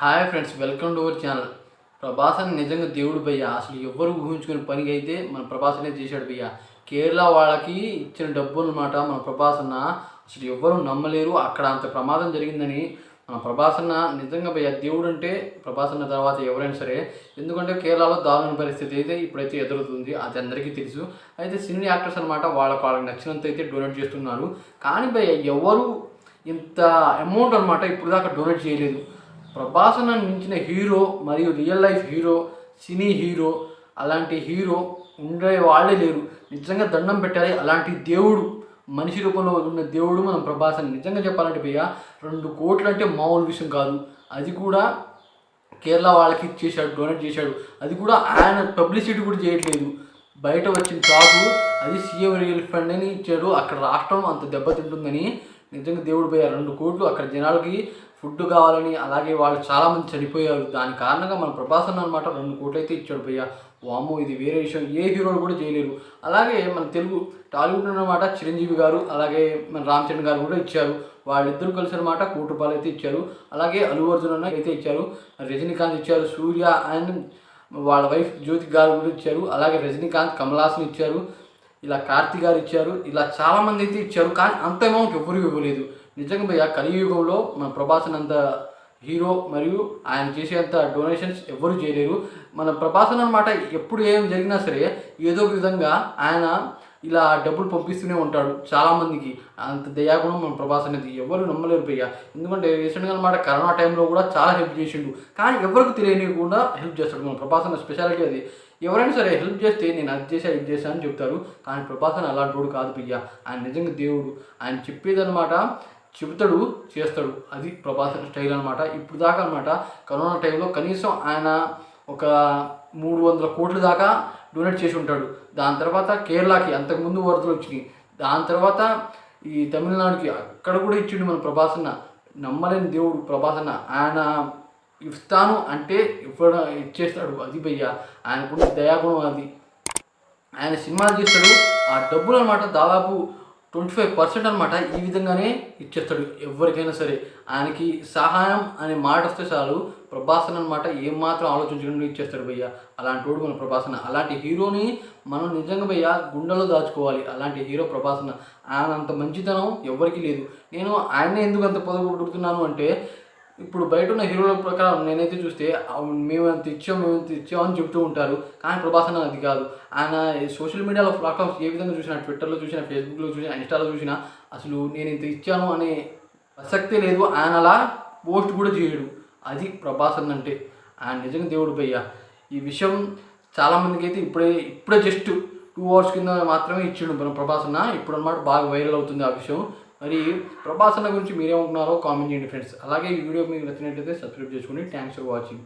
Hi friends, welcome to our channel. Prabhas అని నిజంగా దేవుడు భయ్య. అసలు ఎవ్వరు ఊహించుకునే పనికి అయితే మన ప్రభాస్ అనే చేశాడు భయ్య. కేరళ వాళ్ళకి ఇచ్చిన డబ్బు అనమాట మన ప్రభాస్ అన్న. అసలు ఎవ్వరు నమ్మలేరు, అక్కడ అంత ప్రమాదం జరిగిందని. మన ప్రభాస్ అన్న నిజంగా భయ్య దేవుడు అంటే ప్రభాస్ అన్న తర్వాత ఎవరైనా సరే. ఎందుకంటే కేరళలో దారుణ పరిస్థితి అయితే ఇప్పుడైతే ఎదురుతుంది, అది అందరికీ తెలుసు. అయితే సినీ యాక్టర్స్ అనమాట వాళ్ళకి నచ్చినంత అయితే డొనేట్ చేస్తున్నారు. కానీ భయ్య ఎవరు ఇంత అమౌంట్ అనమాట ఇప్పుడు దాకా డొనేట్ చేయలేదు. ప్రభాస్ అన్న మించిన హీరో మరియు real life hero, cine hero, అలాంటి హీరో ఉండే వాళ్ళే లేరు. నిజంగా దండం పెట్టాలి. అలాంటి దేవుడు, మనిషి రూపంలో ఉన్న దేవుడు మనం ప్రభాస్ అని. నిజంగా చెప్పాలంటే భయ్య 2 కోట్లు అంటే మామూలు విషయం కాదు. అది కూడా కేరళ వాళ్ళకి ఇచ్చేసాడు, డొనేట్ చేశాడు. అది కూడా ఆయన పబ్లిసిటీ కూడా చేయట్లేదు. బయట వచ్చిన టాకు అది సీఎం రిలీఫ్ ఫండ్ అని ఇచ్చాడు. అక్కడ రాష్ట్రం అంత దెబ్బతింటుందని. నిజంగా దేవుడు భయ్య 2 కోట్లు అక్కడ జనాలకి ఫుడ్ కావాలని, అలాగే వాళ్ళు చాలామంది చనిపోయారు. దాని కారణంగా మన ప్రభాస్ అన్న అనమాట 2 కోట్లు అయితే ఇచ్చాడు భయ్య. వామో, ఇది వేరే విషయం, ఏ హీరోలు కూడా చేయలేరు. అలాగే మన తెలుగు టాలీవుడ్ అనమాట చిరంజీవి గారు, అలాగే మన రామ్ చరణ్ గారు కూడా ఇచ్చారు. వాళ్ళిద్దరూ కలిసి అనమాట ₹1 అయితే ఇచ్చారు. అలాగే అల్లు అర్జున్ అన్న అయితే ఇచ్చారు, రజనీకాంత్ ఇచ్చారు, సూర్య అండ్ వాళ్ళ వైఫ్ జ్యోతి గారు కూడా ఇచ్చారు. అలాగే రజనీకాంత్ కమల్ హాసన్ ఇచ్చారు, ఇలా కార్తీ గారు ఇచ్చారు, ఇలా చాలామంది అయితే ఇచ్చారు. కానీ అంత అమౌంట్ ఎవరు ఇవ్వలేదు. నిజంగా భయ్య కలియుగంలో మన ప్రభాస్ అంత హీరో మరియు ఆయన చేసేంత డొనేషన్స్ ఎవరు చేయలేరు. మన ప్రభాస్ అనమాట ఎప్పుడు ఏం జరిగినా సరే ఏదో ఒక విధంగా ఆయన ఇలా డబ్బులు పంపిస్తూనే ఉంటాడు చాలామందికి. అంత దయాగుణం మన ప్రభాస్ అనేది ఎవరు నమ్మలేరు భయ్య. ఎందుకంటే రీసెంట్గా అనమాట కరోనా టైంలో కూడా చాలా హెల్ప్ చేసిండు. కానీ ఎవరికి తెలియనివ్వకుండా హెల్ప్ చేస్తాడు మన ప్రభాస్ అన్న స్పెషాలిటీ అది. ఎవరైనా సరే హెల్ప్ చేస్తే నేను అది చేసా ఇది చేశా అని చెప్తారు. కానీ ప్రభాస్ అన్న అలాంటి వాడు కాదు భయ్య. ఆయన నిజంగా దేవుడు. ఆయన చెప్పేదనమాట చెబుతాడు, చేస్తాడు. అది ప్రభాస్ స్టైల్ అనమాట. ఇప్పుడు దాకా అనమాట కరోనా టైంలో కనీసం ఆయన ఒక 300 కోట్ల దాకా డొనేట్ చేసి ఉంటాడు. దాని తర్వాత కేరళకి అంతకుముందు వరదలు వచ్చినాయి. దాని తర్వాత ఈ తమిళనాడుకి అక్కడ కూడా ఇచ్చిండు మన ప్రభాస్ అన్న. నమ్మలేని దేవుడు ప్రభాస్ అన్న. ఆయన ఇస్తాను అంటే ఇప్పుడు ఇచ్చేస్తాడు. అది భయ్య ఆయనకున్న దయాగుణం అది. ఆయన సినిమాలు చేస్తాడు, ఆ డబ్బులు అనమాట దాదాపు 25% అనమాట ఈ విధంగానే ఇచ్చేస్తాడు ఎవరికైనా సరే. ఆయనకి సహాయం అనే మాట వస్తే చాలు ప్రభాస్ అనమాట ఏమాత్రం ఆలోచించకుండా ఇచ్చేస్తాడు భయ్య. అలాంటి వాడు మన ప్రభాస్ అన్న. అలాంటి హీరోని మనం నిజంగా భయ్య గుండెలో దాచుకోవాలి. అలాంటి హీరో ప్రభాస్ అన్న. ఆయన అంత మంచితనం ఎవరికి లేదు. నేను ఆయనే ఎందుకు అంత పొదగొడుతున్నాను అంటే, ఇప్పుడు బయట ఉన్న హీరోల ప్రకారం నేనైతే చూస్తే మేము అంత ఇచ్చామని చెబుతూ ఉంటారు. కానీ ప్రభాస్ అన్న అది కాదు. ఆయన సోషల్ మీడియాలో ప్లాట్ఫామ్స్ ఏ విధంగా చూసినా, ట్విట్టర్లో చూసినా, ఫేస్బుక్లో చూసినా, ఇన్స్టాలో చూసినా అసలు నేను ఇంత ఇచ్చాను అనే ప్రసక్తే లేదు. ఆయన అలా పోస్ట్ కూడా చేయడు. అది ప్రభాస్ అన్న అంటే. ఆయన నిజంగా దేవుడు భయ్య. ఈ విషయం చాలామందికి అయితే ఇప్పుడే జస్ట్ 2 అవర్స్ కింద మాత్రమే ఇచ్చిండు మన ప్రభాస్ అన్న. ఇప్పుడు అన్నమాట బాగా వైరల్ అవుతుంది ఆ విషయం. మరి ప్రభాస్ అన్న గురించి మీరేమంటున్నారో కామెంట్ చేయండి ఫ్రెండ్స్. అలాగే ఈ వీడియో మీకు నచ్చినట్లయితే సబ్స్క్రైబ్ చేసుకోండి. Thanks for watching.